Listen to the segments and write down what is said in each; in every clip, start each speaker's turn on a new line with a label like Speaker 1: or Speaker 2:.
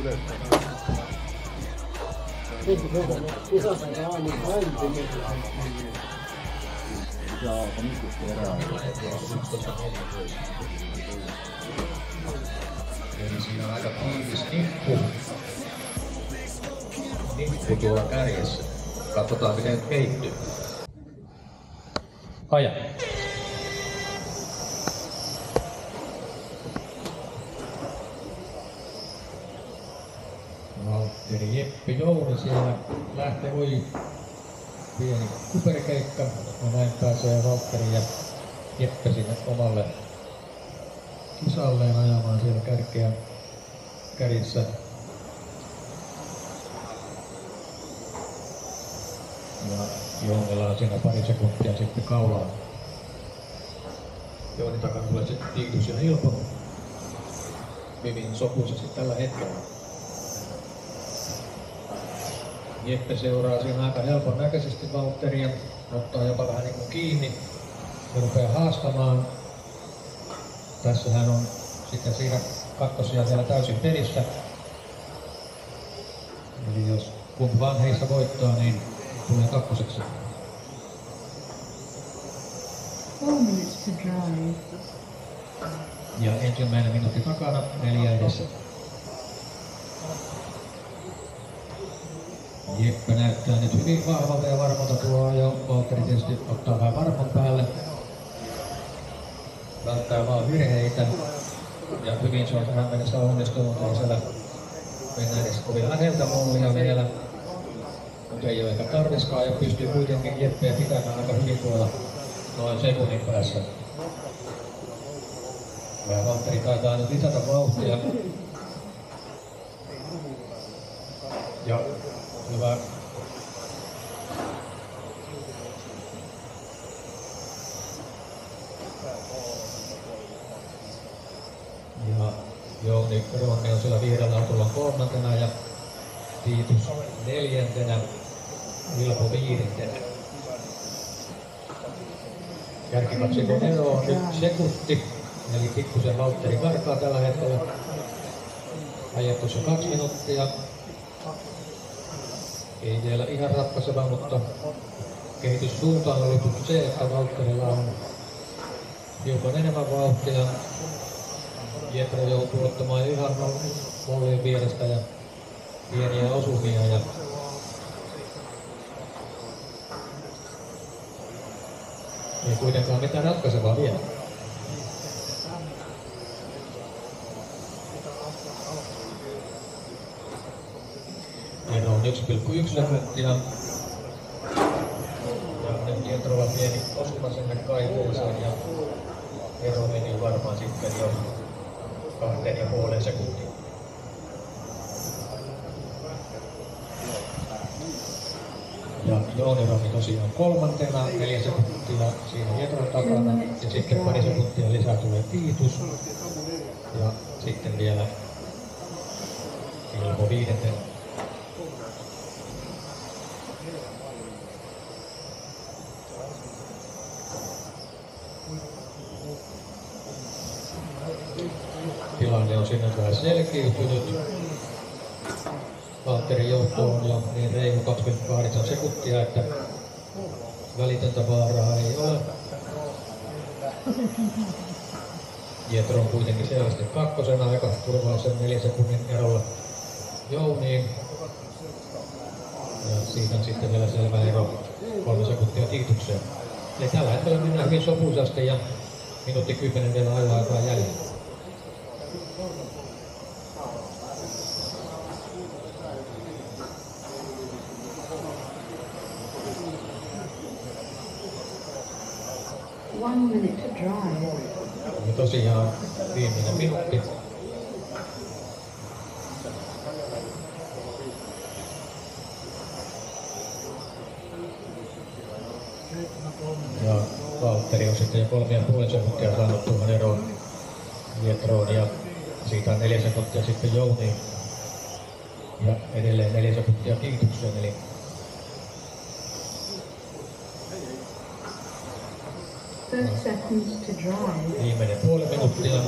Speaker 1: Eli siinä on aika tiivis nippu tuolla kärjessä. Katsotaan miten kehittyy. Aja. Valtteri Jeppe Jouni siellä lähtee pieni kuperkeikka ja näin pääsee Valtteri ja Jeppe sinne omalle kisalleen ajamaan siellä kärkeä kärjissä. Ja Jounilla on siinä pari sekuntia sitten kaulaa. Jouni takana tulee sitten Tiitus ja Hilpo. Hyvin sopuisesti tällä hetkellä. Jeppe seuraa siinä aika helpon näköisesti Valtteria, ottaa jopa vähän niin kuin kiinni ja rupeaa haastamaan. Tässä hän on sitten siinä kakkosia vielä täysin pelissä. Eli jos kumpi vaan heistä voittaa, niin tulee kakkoseksi.
Speaker 2: 4 minutes to drive.
Speaker 1: Ja ensimmäinen minuutti takana, 4 edessä. Jeppe näyttää nyt hyvin vahvalta ja varmalta tuo ajo. Valtteri tietysti ottaa vähän varman päälle. Välttää vaan virheitä. Ja hyvin se on tähän mennessä onnistunut. Ei siellä mennä edes kovin läheltä mollia vielä. Mutta ei ole eikä tarviskaan ja pystyy kuitenkin Jeppeä pitämään aika hyvin tuolla noin sekunnin päässä. Ja Valtteri taitaa nyt lisätä vauhtia. Ja hyvä. Ja Jouni Ronni on siellä 5 autolla 3. ja Tiitus 4. Hilpo 5. Kärkikatsikon ero on nyt sekunti, eli pikkusen Valtteri karkaa tällä hetkellä. Ajettu se 2 minuuttia. Ei vielä ihan ratkaiseva, mutta kehityssuuntaan on ollut se, että Valtterilla on hiukan enemmän vauhtia. Jeppe joutuu ottamaan ihan mollien vierestä ja pieniä osumia. Ja ei kuitenkaan mitään ratkaisevaa vielä. Ero on 1,1 sekuntia. Ja nyt Pietrolla pieni osuma sinne kaivuuseen ja ero meni varmaan sitten jo 2,5 sekuntia. Ja Jouni Ronni tosiaan 3. 4 sekuntia siinä Jetron takana ja sitten pari sekuntia lisää tulee Tiitus ja sitten vielä Hilpo 5. Tilanne on sinne vähän selkiytynyt. Valtterin johto on jo niin reilu 28 sekuntia, että välitöntä vaaraa ei ole. Jetro on kuitenkin selvästi 2. aika turvallisen 4 sekunnin erolla Jouniin. Ja siitä on sitten vielä selvä ero 3 sekuntia Tiitukseen. Eli tällä hetkellä mennään hyvin sopuisasti ja minuutti 10 vielä ajoaikaa jäljellä.
Speaker 2: One minute to drive.
Speaker 1: Ja tosiaan viimeinen minuutti. Ja Valtteri on sitten jo 3,5 sekuntia saanut tuohon eroon Jetroon ja siitä on 4 sekuntia sitten Jouniin. Ja edelleen 4 sekuntia Tiitukseen, eli
Speaker 2: 30 seconds to drive.
Speaker 1: viimeinen puoli minuuttia.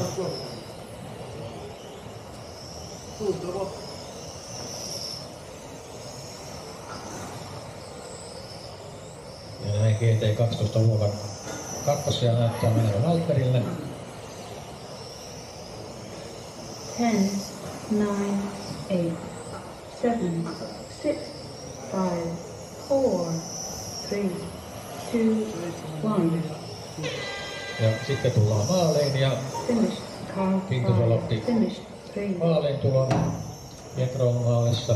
Speaker 1: GT12 luokan kakkosia näyttää menevän Valtterille.
Speaker 2: 10, 9, 8, 7, 6, 5, 4, 3, 2, 1.
Speaker 1: Ja sitten tullaan maaliin ja
Speaker 2: Finish. Car
Speaker 1: Kiitos aloitti
Speaker 2: 5. Finish. 3.
Speaker 1: maaliin tulon. Pietro on maalissa.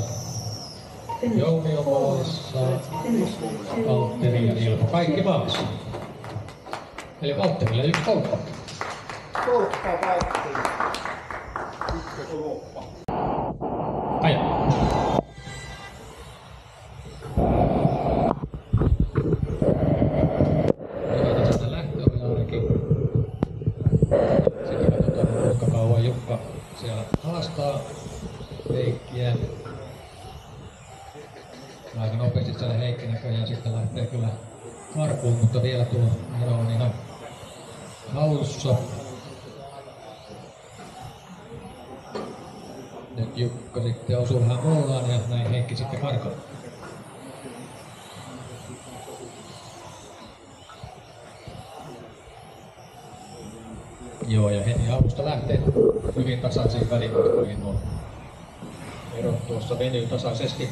Speaker 2: Finish.
Speaker 1: Jouni on
Speaker 2: 4.
Speaker 1: maalissa.
Speaker 2: Finish. 2.
Speaker 1: Valtteri ja Ilpo. Kaikki maalissa. Eli Valtterille 1 kolppa.
Speaker 3: Kolppa Valtteri. Ykköskolppa.
Speaker 1: Aja. Hyvä tästä lähtö on ainakin. Sitten katsotaan kuinka kauan Jukka siellä haastaa Heikkiä. Aika nopeasti siellä Heikki näköjään sitten lähtee kyllä karkuun, mutta vielä tuo ero on ihan hallussa. Nyt Jukka sitten osuu vähän mollaan ja näin Heikki sitten karkaa. Joo, ja heti alusta lähtee hyvin tasaisiin välimatkoihin nuo erot tuossa venyy tasaisesti.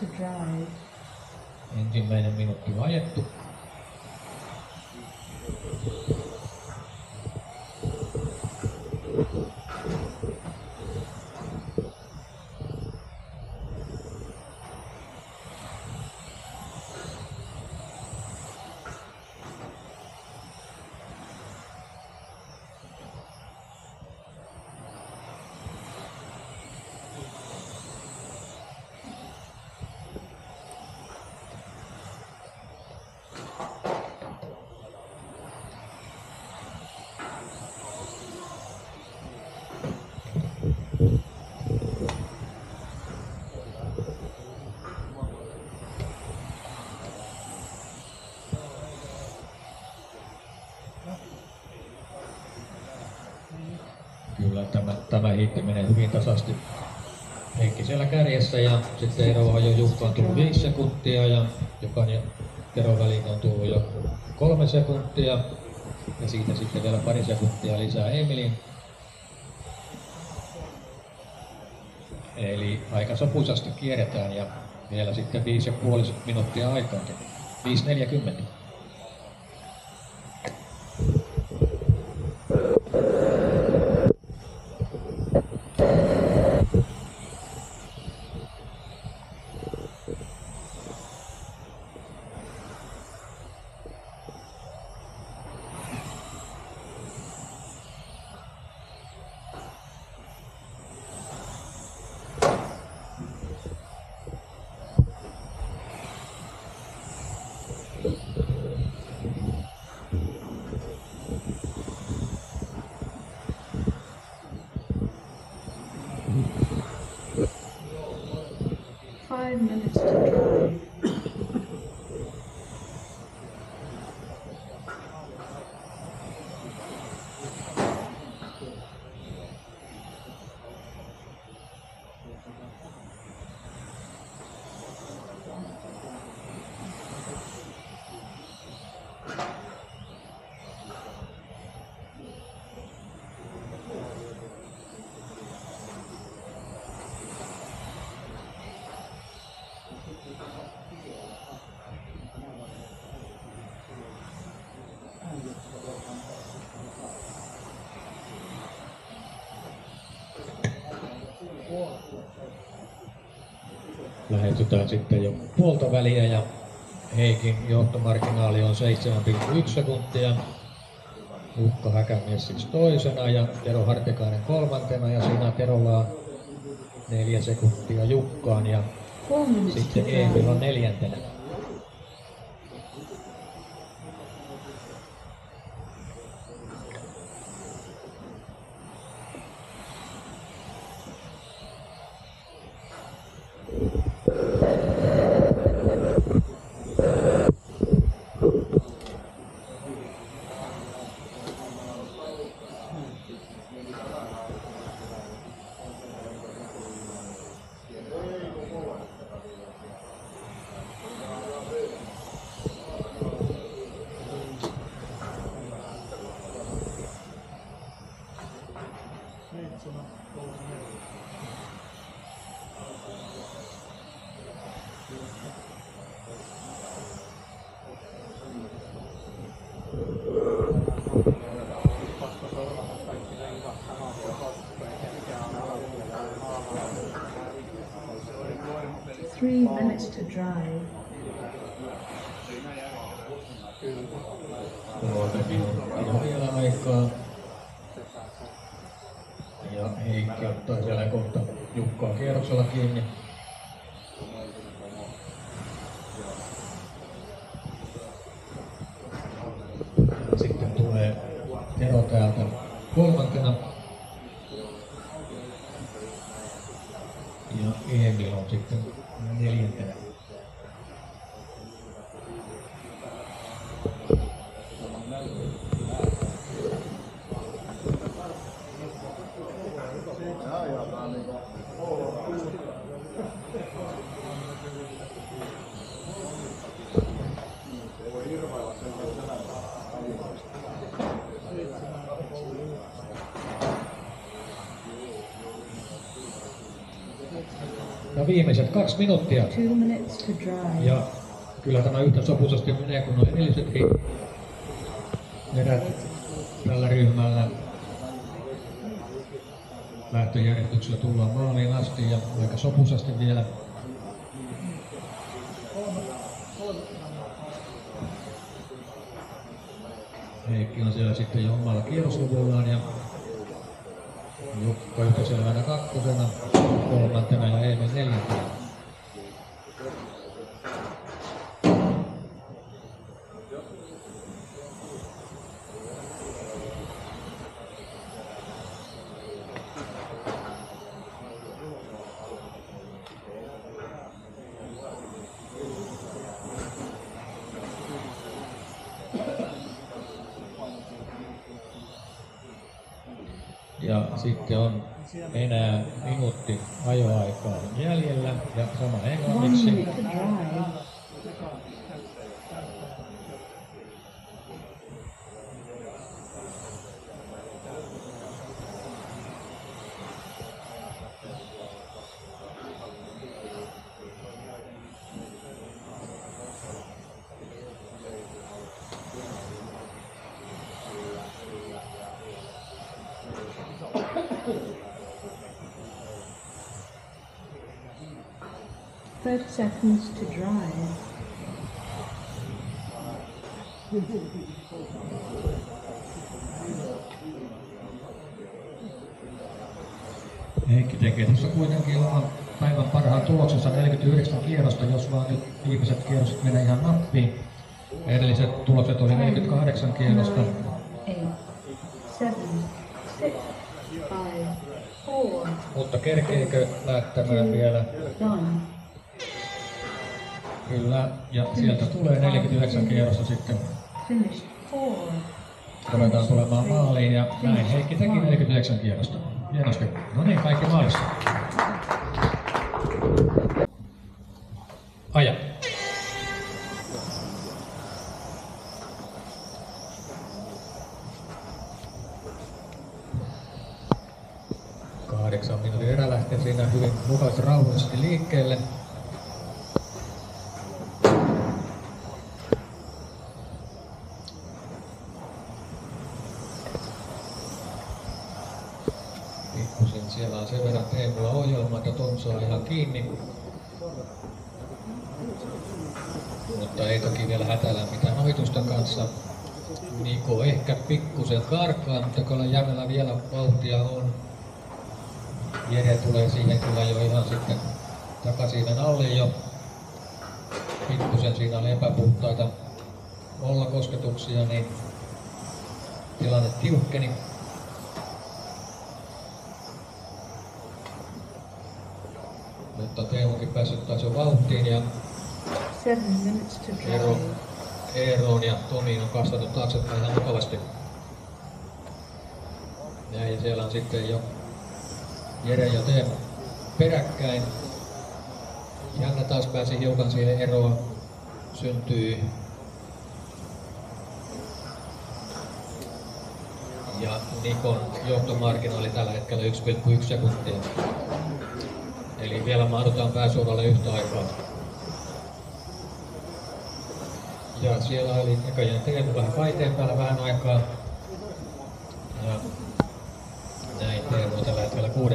Speaker 2: To drive.
Speaker 1: Ensimmäinen minuutti ajettu. Kyllä tämä hiitti menee hyvin tasaisesti. Heikki siellä kärjessä ja sitten eroa jo Jukkaan tullut 5 sekuntia ja jokainen eron väliin on tullut jo 3 sekuntia. Ja siitä sitten vielä pari sekuntia lisää Emilin. Eli aika sopuisasti kierretään ja vielä sitten 5,5 minuuttia aikaakin. 5.40. Lähestytään sitten jo puolta väliä ja Heikin johtomarginaali on 7,1 sekuntia. Jukka Häkämies siis toisena ja Tero Hartikainen kolmantena ja siinä Terolla on 4 sekuntia Jukkaan ja sitten Emil on neljäntenä.
Speaker 2: 3 minutes to drive.
Speaker 1: 3 minuuttia vielä aikaa. Ja Heikki ottaa siellä kohta Jukkaa kierroksella kiinni. Sitten tulee Tero täältä kolmantena. Ja Emil on sitten neljäntenä. Ja viimeiset 2 minuuttia.
Speaker 2: 2 minutes to drive.
Speaker 1: Ja kyllä tämä yhtä sopuisesti menee kuin nuo edellisetkin erät tällä ryhmällä. Lähtöjärjestyksellä tullaan maaliin asti ja aika sopuisesti vielä. Heikki on siellä sitten jo omalla kierrosluvullaan ja Jukka yhtä selvänä kakkosena, kolmantena ja Emil neljäntenä. Ja sitten on enää minuutti ajoaikaa jäljellä ja sama
Speaker 2: 1
Speaker 1: englanniksi.
Speaker 2: minute to drive. Thirty seconds to drive.
Speaker 1: Heikki tekee tuossa kuitenkin oman päivän parhaan tuloksensa 49 kierrosta, jos vaan nyt viimeiset kierrokset menee ihan nappiin. Edelliset tulokset oli 48 kierrosta.
Speaker 2: 8, 7, 6, 5, 4,
Speaker 1: Mutta kerkeekö lähtemään vielä?
Speaker 2: 1.
Speaker 1: Kyllä, ja sieltä tulee 49 kierrosta sitten.
Speaker 2: Finish 4.
Speaker 1: Ruvetaan tulemaan maaliin ja näin Heikki teki 49 kierrosta. Hienosti. No niin, kaikki maalissa. Aja. Kahdeksan minuutin erä lähtee siinä hyvin mukavasti rauhallisesti liikkeelle. Pikkusen siellä on sen verran Teemulla ohjelma, että Tom saa ihan kiinni. Mutta ei toki vielä hätäillä mitään ohitusten kanssa. Niko ehkä pikkusen karkaa, mutta kyllä Jämellä vielä vauhtia on. Jere tulee siihen kyllä jo ihan sitten takaisin alle jo. Pikkusen siinä oli epäpuhtaita ollakosketuksia, niin tilanne tiukkeni. Mutta Teemukin päässyt taas jo vauhtiin ja
Speaker 2: 7 minutes to drive.
Speaker 1: Eeroon ja Tomiin on kasvanut taaksepäin ihan mukavasti. Ja siellä on sitten jo Jere ja Teemu peräkkäin. Janne taas pääsi hiukan siihen eroon. Syntyi. Ja Nikon johtomarginaali tällä hetkellä 1,1 sekuntia. Eli vielä mahdutaan pääsuoralle yhtä aikaa. Ja siellä oli näköjään Teemu vähän kaiteen päällä vähän aikaa. Ja näin Teemu tällä hetkellä 6.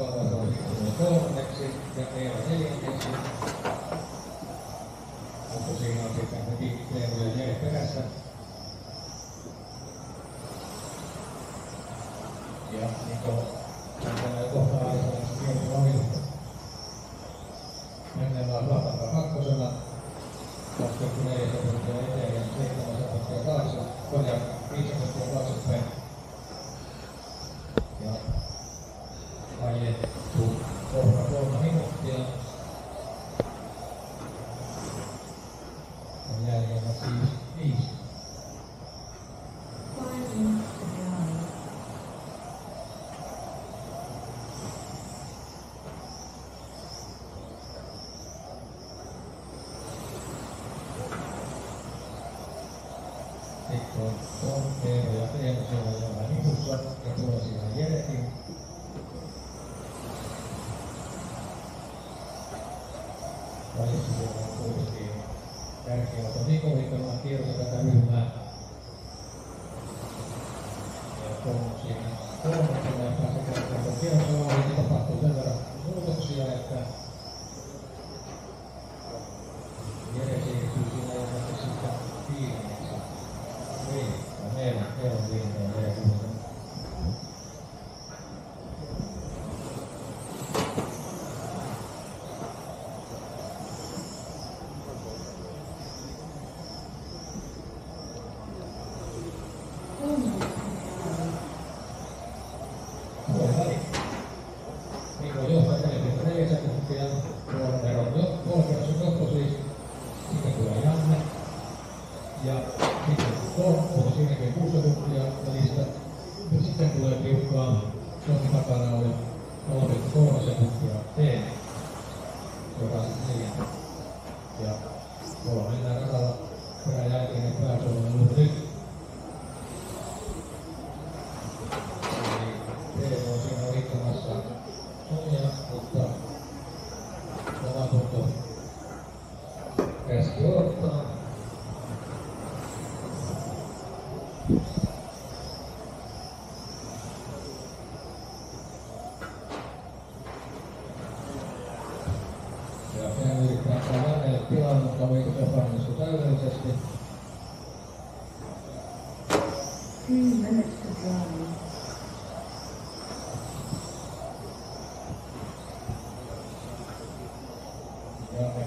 Speaker 1: Kallasvuori kolmanneksi ja Eero neljänneksi. Mutta siinä on sitten heti Teemu ja Jere perässä. Ja Niko on kohta aikanaan pieni ohi. Mennään Lahtaka kakkosena. 24 sekuntia eteen ja 7 sekuntia taakse. Koja 5 sekuntia taaksepäin. Ja ajettu kohta 3 minuuttia. On jäljellä siis 5.
Speaker 2: 5 minutes to drive.
Speaker 1: Sitten on Eero ja Teemu siellä jollain nipussa ja tulee siinä Jerekin. Välissä siellä on kuitenkin kärkiauto Niko hiittämään kierrossa tätä ryhmää. Ja Tomu siinä kolmantena ja pääsee kärkiauton kierrossa ohi. Tapahtuu sen verran muutoksia, että Jere siirtyy siinä ilmeisesti sitten viidenneksi. Ei, meillä on viimeinen Jere kuitenkin.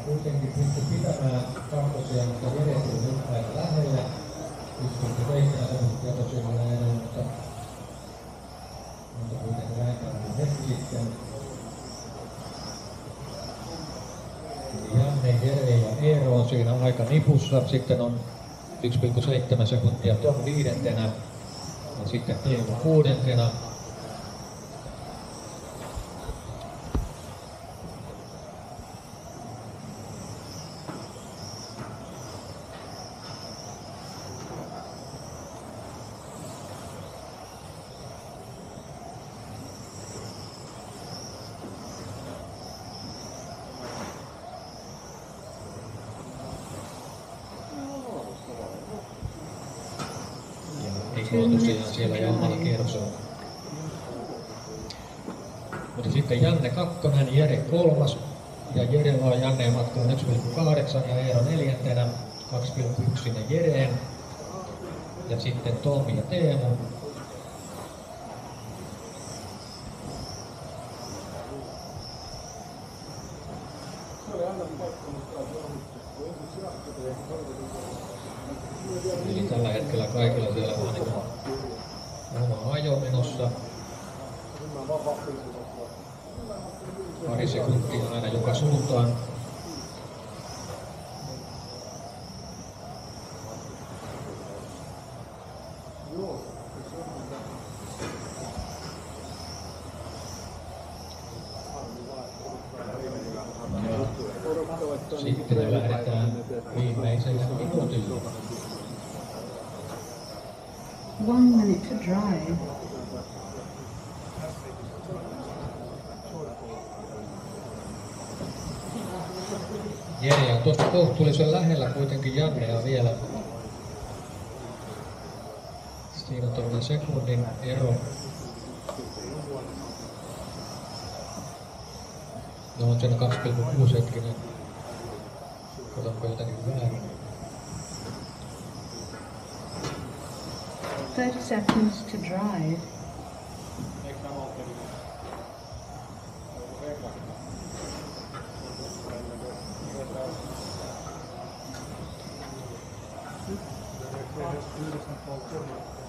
Speaker 1: Kuitenkin pystyi pitämään kakkosia, mutta Jere tuli nyt aika lähelle. 1,7 sekuntia tosiaan enää, mutta kuitenkin vähintään hetki sitten. Janne, Jere ja Eero on siinä aika nipussa. Sitten on 1,7 sekuntia Tom viidentenä ja sitten Teemu kuudentena. Tosiaan siellä ja omalla kierroksella. Mutta sitten Janne kakkonen, Jere kolmas ja Jerellä on Janne matkaan 1,8 ja Eero neljäntenä 2,1 sinne Jereen. Ja sitten Tommi ja Teemu. Eli tällä hetkellä kaikilla siellä on niin oma ajo menossa. Pari sekuntia aina joka suuntaan. Sitten lähdetään viimeiselle minuutille.
Speaker 2: 1 minute to drive.
Speaker 1: Jere on tuosta kohtuullisen lähellä kuitenkin Jannea vielä. Siinä on tuollainen sekunnin ero. No on siinä 2,6 hetkinen. Katsonko jotakin väärin.
Speaker 2: 30 seconds to drive.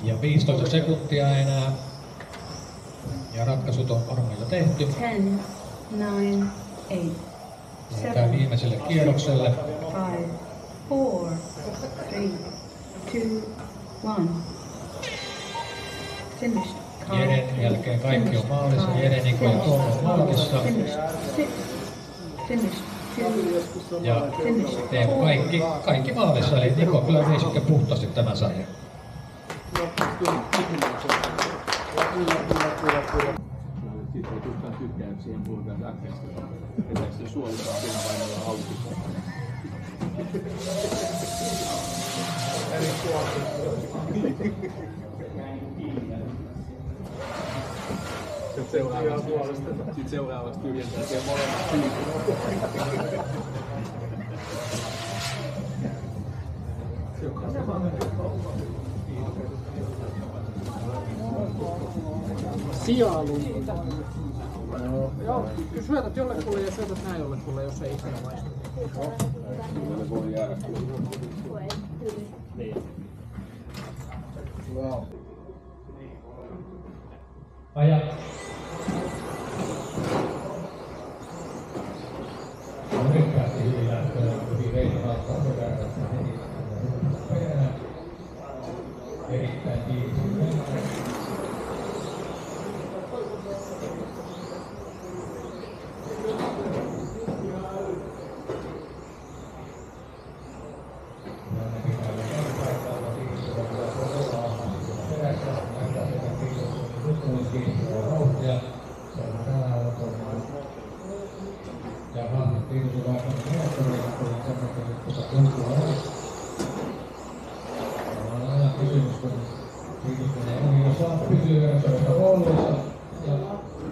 Speaker 1: Ja 15 sekuntia enää. Ja ratkaisut on varmilla tehty.
Speaker 2: 10, 9, 8,
Speaker 1: Lähdetään viimeiselle kierrokselle.
Speaker 2: 5, 4, 3, 2, 1. Finished.
Speaker 1: Jeren jälkeen kaikki on maalissa. Jere, Niko ja Tuomo on maalissa.
Speaker 2: Finished. 6. Finished. 2.
Speaker 1: Ja Teemu kaikki maalissa. Eli Niko kyllä vei sitten puhtaasti tämän sarjan.
Speaker 4: Siitä ei kukaan tykkää, että siihen puhutaan äkkäistä. Että se suolitaan siinä painalla auki. Sitten seuraavaksi tyhjentää siellä molemmat tyypit.
Speaker 3: Sijailu. Joo, syötät jollekulle ja syötät näin jollekulle, jos ei ikinä maistu.
Speaker 4: Kyllä ne voi jäädä.
Speaker 3: Wow.
Speaker 1: Ajat. Nyt päästi hyvin lähtöön, hyvin veikkaattaa erittäin tiivisti.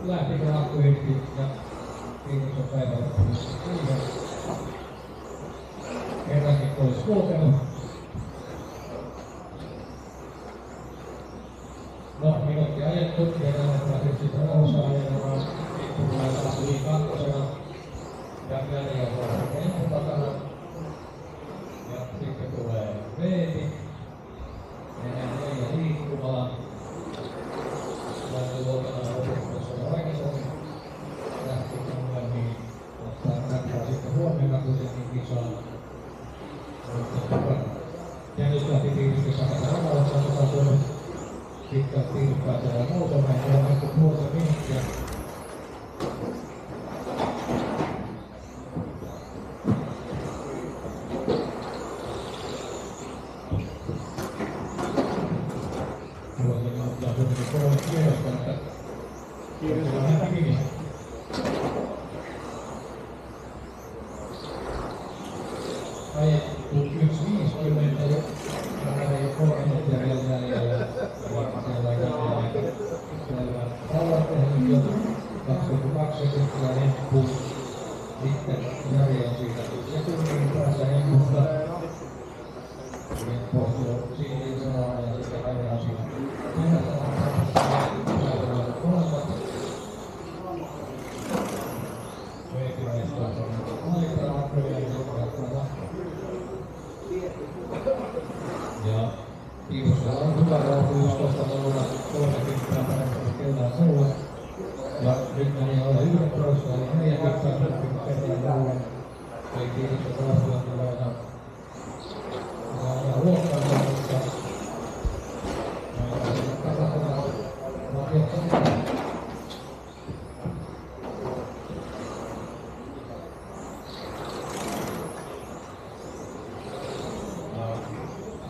Speaker 1: Lähtikö akku irti ja kiitoksen päivällä siihen. Kerrankin olisi kulkenut. No, minuutti ajettu ja tänne sitten osaa ajetaan. Sitten tulee taas yli kakkosena. Ja väliä voi ensin takana. Ja sitten tulee veeti. Mennään 4 liikkumaan. Lähti luokana lopuksi aikaisemmin. Lähti ongelmiin. Nähdään sitten huomenna kuitenkin kisaan. Ja nyt lähti tiivisti samassa ramalla, joka Suomen pitkät tiivistää siellä nousemme. Ja on nyt puolta minuuttia. Ajettu 1.50 ja hän ei ole 3 minuuttia vielä jäljellä. Siellä on tehnyt jo 2,2 sekuntia emppuun. Sitten Jari on siitä sekunnin päässä emppusta. Emppu siinä sanoo ja sitten Jari on siinä. Ja Tiivossa on hyvä rauha 11 vuonna 30 paremmasta kellään sulla. Ja nyt meni alle 11, eli 4 kertaa kerran rauhan. Eli Tiivossa rauha tulee ja luokkaansa, mutta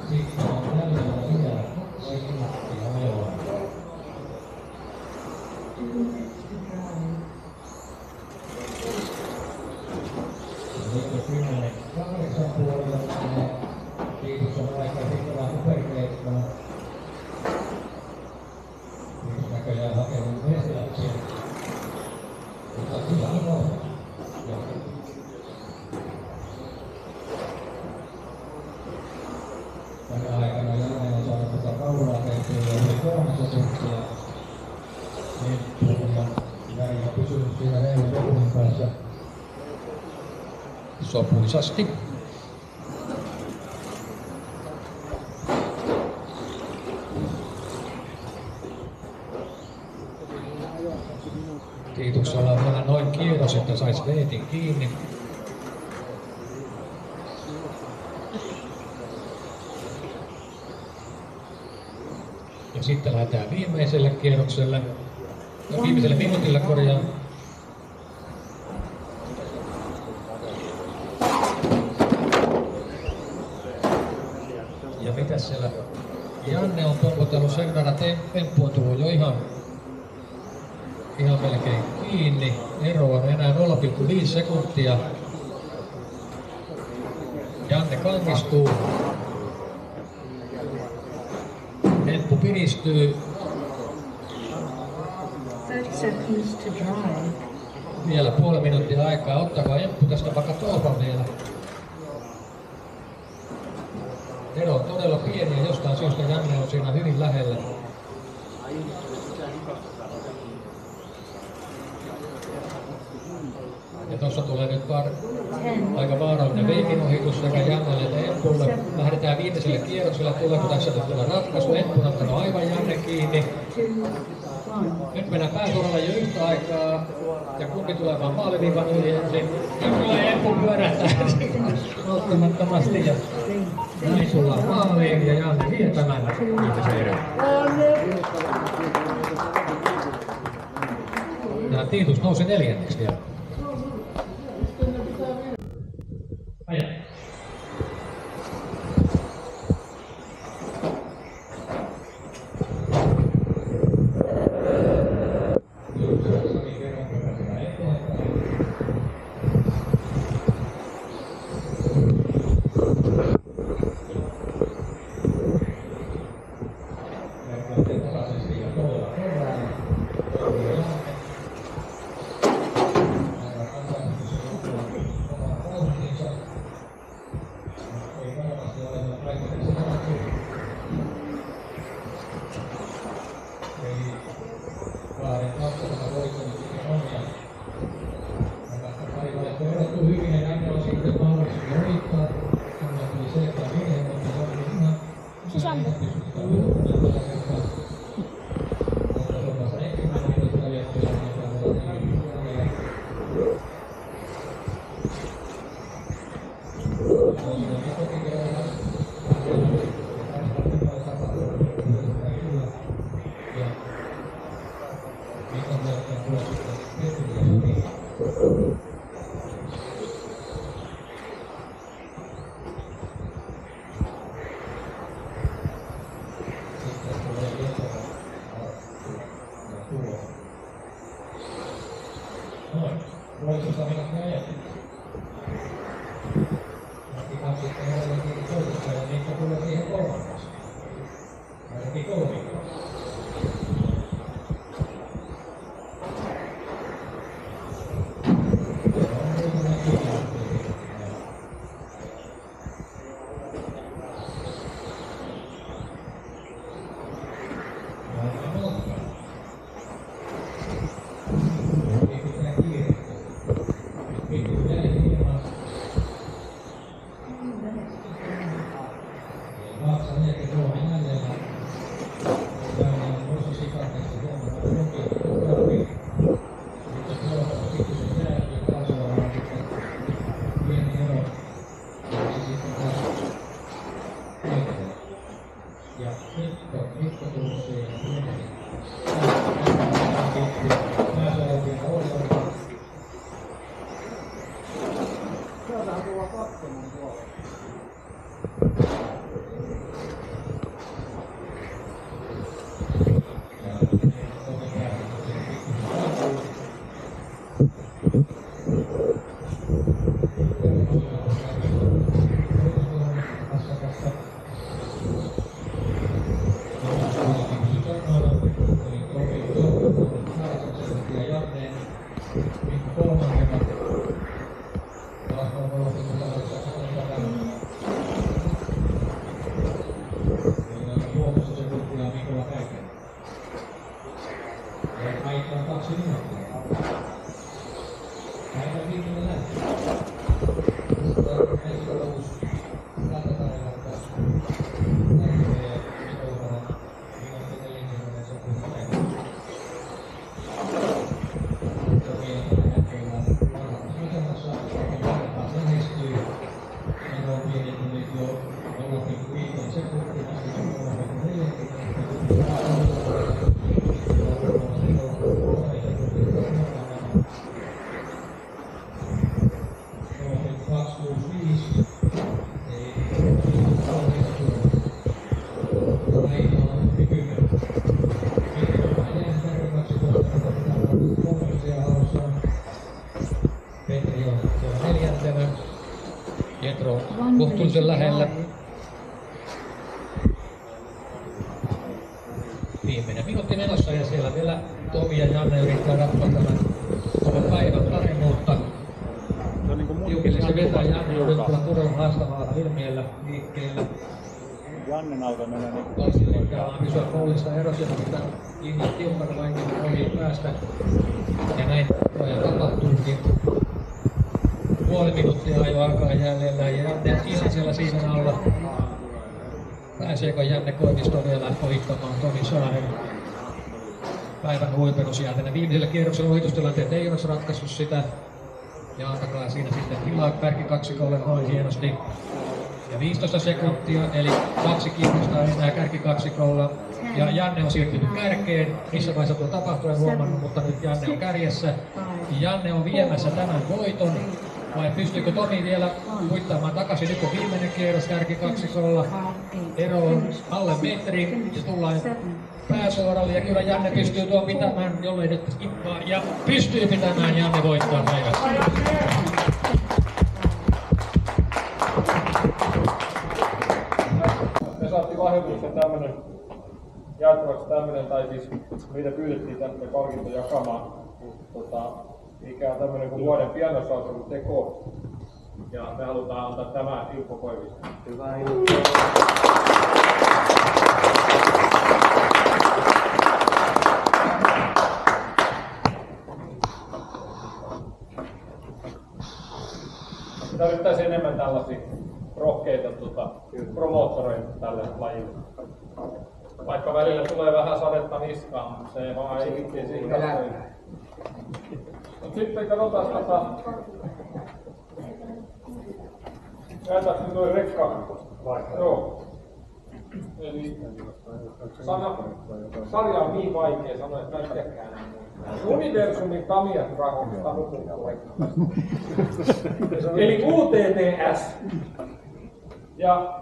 Speaker 1: sitten on jäljellä sitä sekuntia ajoa. Nyt 10.8 puolella Kiitos on aika hittavaa superkeikkaa. Kiitos näköjään hakenut mestiläksiä. Mutta kyllä on ollut. Tänä aikana Janne on saanut tätä kaulaa tehtyä jo yli 3 sekuntia. Niin jäi pysynyt siinä reilun sekunnin päässä sopuisasti. Tiituksella on vielä noin kierros, että saisi veitin kiinni. Ja sitten lähdetään viimeiselle kierrokselle. Ja viimeiselle minuutille korjaan. Ja mitäs siellä? Janne on pompotellut sen verran, temppu on tullut jo ihan melkein kiinni. Ero on enää 0,5 sekuntia. Janne kangistuu. Temppu piristyy.
Speaker 2: 30 seconds to drive.
Speaker 1: Vielä puoli minuuttia aikaa. Ottakaa Emppu tästä vaikka tolpan vielä. Ero on todella pieni ja jostain syystä Janne on siinä hyvin lähellä. Ja tuossa tulee nyt aika vaarallinen veikin ohitus sekä Jannelle että Empulle. Lähdetään viimeiselle kierrokselle. Tuleeko tässä nyt tulee ratkaisu? Empu on ottanut aivan Janne kiinni. Nyt mennään pääsuoralla jo yhtä aikaa. Ja kumpi tulee vaan maaliviivan yli ensin. Ja kyllä Empu pyörähtää malttamattomasti. Ja näin sulla on maaliin ja Janne vie tämän viimeisen erän. Ja Tiitus nousi 4. vielä. Aja. viimeinen minuutti menossa ja siellä vielä Tomi ja Janne yrittää ratkoa tämän päivän paremmuutta. Tiukille se vetää Janne on nyt kyllä todella haastavaa ilmiöllä liikkeellä.
Speaker 5: Jannen alkoi mennä niin.
Speaker 1: Tosiaan on pysyä roolista erossa, joka pitää linjaa tiukana vainkin ohi päästä. Ja näin tapahtuukin. Puoli minuuttia ajo alkaa jäljellä ja Janne ihan siellä siiven alla. Pääseekö Janne Koivisto vielä ohittamaan Tomi Saaren? Päivän huipennus sieltä. Viimeisellä kierroksella ohitustilanteet ei olisi ratkaissut sitä. Ja antakaa siinä sitten tilaa kärkikaksikolle noin hienosti. Ja 15 sekuntia, eli 2 kierrosta enää kärkikaksikolla. Ja Janne on siirtynyt kärkeen. Missä vaiheessa tuo tapahtuu en huomannut, mutta nyt Janne on kärjessä. Janne on viemässä tämän voiton. Vai pystyykö Tomi vielä huittaamaan takaisin? Nyt on viimeinen kierros kärkikaksikolla. Ero on alle metrin ja tullaan pääsuoralle. Ja kyllä Janne pystyy tuon pitämään, jollei nyt skippaa. Ja pystyy pitämään, Janne voittaa päivässä.
Speaker 6: Me saatiin lahjoitusta tämmönen, jaettavaksi tämmönen, tai siis meitä pyydettiin tämmönen palkinto jakamaan. Mikä on tämmönen kuin vuoden pianosauselu teko. Ja me halutaan antaa tämä Ilpo Koivisto. Hyvä Ilpo. Me tarvittaisiin enemmän tällaisia rohkeita promoottoreita tälle lajille. Vaikka välillä tulee vähän sadetta niskaan, mutta se vaan ei viittiin siitä. Sitten katsotaan jaetaanko nyt toi rekka? Joo. Eli sarja on niin vaikea sanoa, että mä en tiedäkään enää. Universumin Tamiat Dragonista eli UTTS. Ja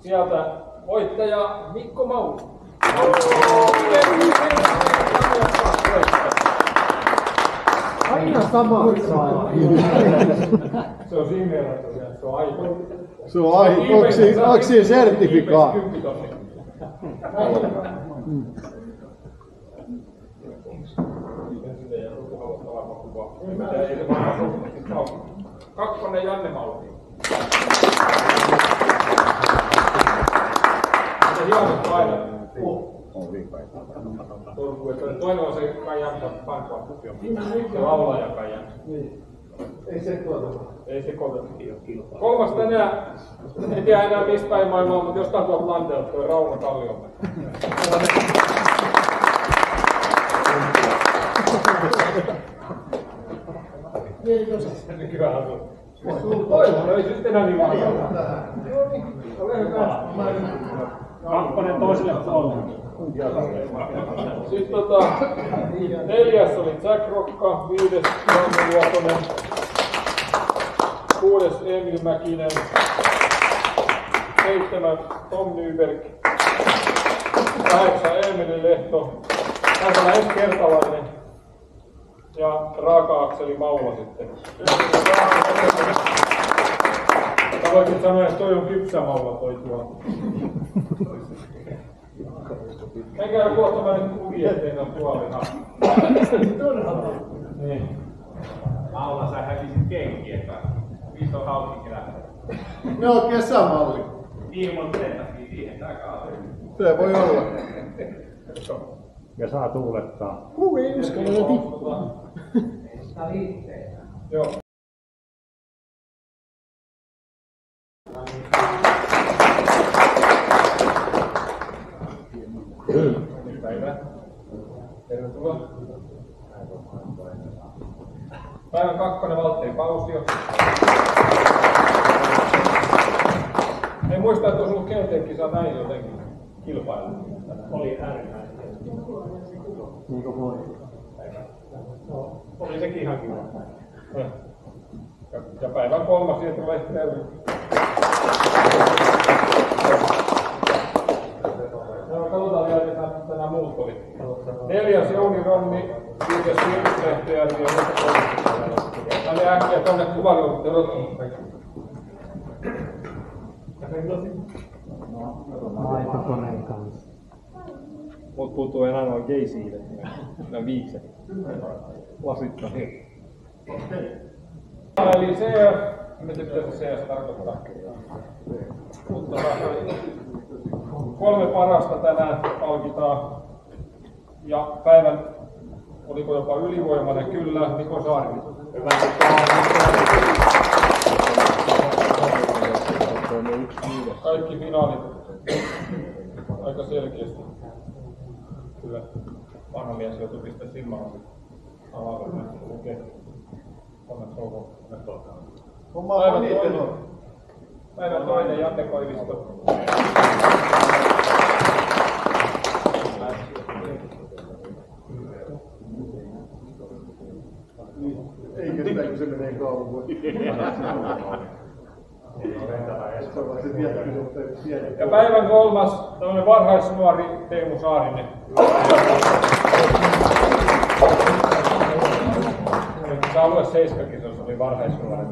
Speaker 6: sieltä voittaja Mikko Mauli.
Speaker 3: Aina sama saa.
Speaker 6: Se on siinä mielessä, että se on aivan.
Speaker 5: Se on aivan. Onko siinä sertifikaatti?
Speaker 6: Kakkonen Janne Malmi. Se hienot paidat. Toinen on se Kajan Pankva. Se laulaja Kajan. Ei se koota. Kolmas tänään, en tiedä enää mistä päin maailmaa, mutta jostain tuolta Lanteelta, toi Rauno Kalliomäki. Kyllähän se on. Toivon, ei sitten enää niin vaan. Ole hyvä. Kakkonen toiselle puolelle. Sitten 4. oli Jack Rokka, 5. Janne Luotonen, 6. Emil Mäkinen, 7. Tom Nyberg, 8. Emeli Lehto, hän on lähes kertalainen ja Raaka-Akseli Maula sitten. Sä voisit sanoa, että toi on kypsä Maula toi tuo. Enkä kohta mä nyt kuvia, ettei ole puolena. Niin.
Speaker 7: Maula, sä hävisit kenkiä kanssa. Missä on hauski kerää?
Speaker 5: Ne on kesämalli.
Speaker 7: Ilmoitettiin siihen takaa.
Speaker 5: Se voi olla.
Speaker 7: Ja saa tuulettaa.
Speaker 3: Ei uskalla
Speaker 6: Joo. Päivä. Tervetuloa. Päivän 2. Valtteri Pausio. En muista, että olisi ollut Kelteen-kisa näin jotenkin kilpailu. Oli äärimmäinen.
Speaker 3: Niinko voi?
Speaker 6: Oli sekin ihan kiva. Ja päivän 3. sieltä Lehterä. Katsotaan vielä, että tänään muut oli. 4. Jouni Ronni, 5. Lehterä ja hän oli äkkiä tuonne kuvalle odottanut.
Speaker 3: Maitokoneen kanssa.
Speaker 6: Mut puuttuu enää noin gay-siivet. Ne viikset. Lasittaa. Eli CF, mitä pitäisi CF tarkoittaa? Mutta 3 parasta tänään palkitaan. Ja päivän, oliko jopa ylivoimainen, kyllä, Niko Saarinen. Kaikki finaalit aika selkeästi. Kyllä vanha mies joutui pistää silmällä alalle. Okei. Onneksi olkoon. Päivän toinen Janne Koivisto.
Speaker 5: Eikä sitä, kun se menee kauan.
Speaker 6: Ja päivän kolmas, tämmönen varhaisnuori Teemu Saarinen. Se alue 7-kisossa oli varhaisnuori.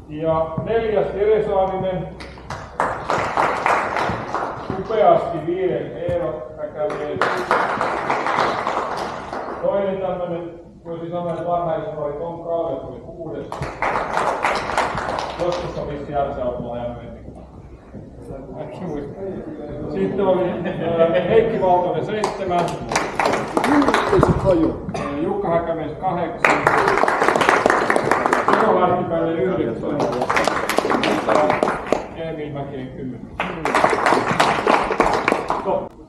Speaker 6: Ja 4. Jere Saarinen. Upeasti 5. Eero Häkämies. Toinen tämmönen, voisi sanoa, että varhaisnuori Tom Kraave tuli 6. Joskus on vissi järsäautulla ja myöhemmin. Sitten oli Heikki Valtonen 7. Jukka Häkämies 8. Tero Lähtipäinen 9. Emil Mäkinen 10.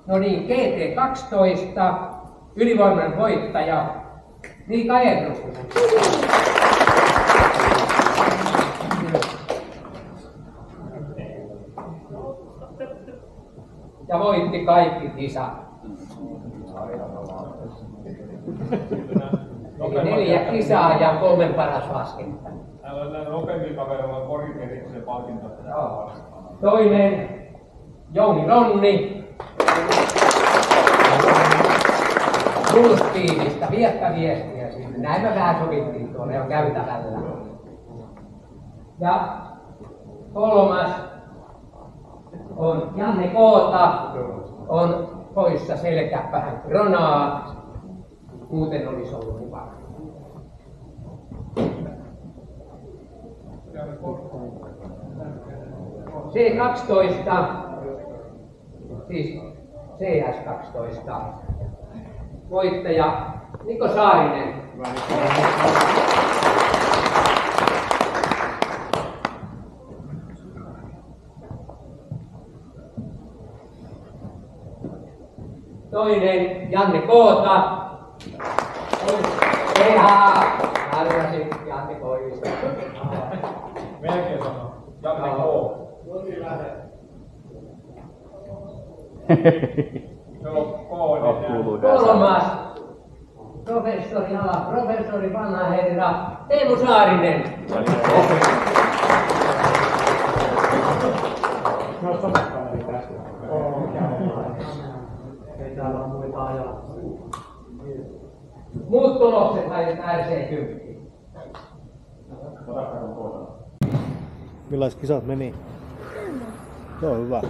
Speaker 8: No niin, GT12, ylivoimainen voittaja, Miika Eero. Ja voitti kaikki kisat. Eli 4 kisaa ja 3 paras laskenta.
Speaker 6: Täällä on näin nopeammin kaverilla Korikeritsen palkinto.
Speaker 8: Toinen, Jouni Ronni. Blues-tiimistä, viettä viestiä sinne. Näin me vähän sovittiin tuolla jo käytävällä. Ja 3. on Janne Koota, on poissa selkäpähän Gronaa. Muuten olisi ollut mukana. C12, siis CS12, voittaja Niko Saarinen. Toinen Janne Koota. Arvasin Janne Koivisto.
Speaker 6: Melkein sanoo. Janne K.
Speaker 8: Kolmas. Professori ala, professori vanha herra Teemu Saarinen. Ei täällä ole muita ajaa. Muut tulokset laitet RC10.
Speaker 5: Millaiset kisat meni? Se on hyvä.